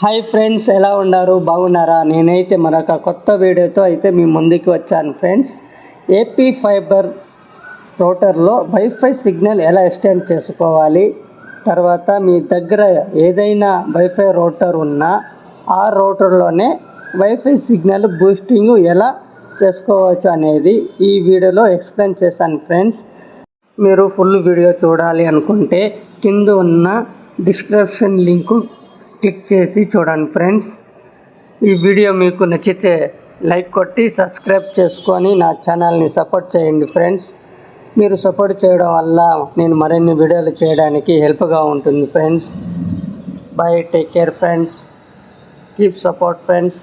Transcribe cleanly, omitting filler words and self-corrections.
Hi friends, ఎలా ఉన్నారు? బాగున్నారా? నేనైతే మరొక కొత్త వీడియోతో అయితే మీ ముందుకు వచ్చాను ఫ్రెండ్స్. ఏపీ ఫైబర్ రౌటర్లో వైఫై సిగ్నల్ ఎలా ఎక్స్టెండ్ చేసుకోవాలి, తర్వాత మీ దగ్గర ఏదైనా వైఫై రౌటర్ ఉన్నా ఆ రౌటర్లోనే వైఫై సిగ్నల్ బూస్టింగ్ ఎలా చేసుకోవచ్చు అనేది ఈ వీడియోలో ఎక్స్ప్లెయిన్ చేశాను ఫ్రెండ్స్. మీరు ఫుల్ వీడియో చూడాలి అనుకుంటే కింద ఉన్న డిస్క్రిప్షన్ లింకు క్లిక్ చేసి చూడండి ఫ్రెండ్స్. ఈ వీడియో మీకు నచ్చితే లైక్ కొట్టి సబ్స్క్రైబ్ చేసుకొని నా ఛానల్ని సపోర్ట్ చేయండి ఫ్రెండ్స్. మీరు సపోర్ట్ చేయడం వల్ల నేను మరిన్ని వీడియోలు చేయడానికి హెల్ప్గా ఉంటుంది friends. By, take care friends, keep support friends.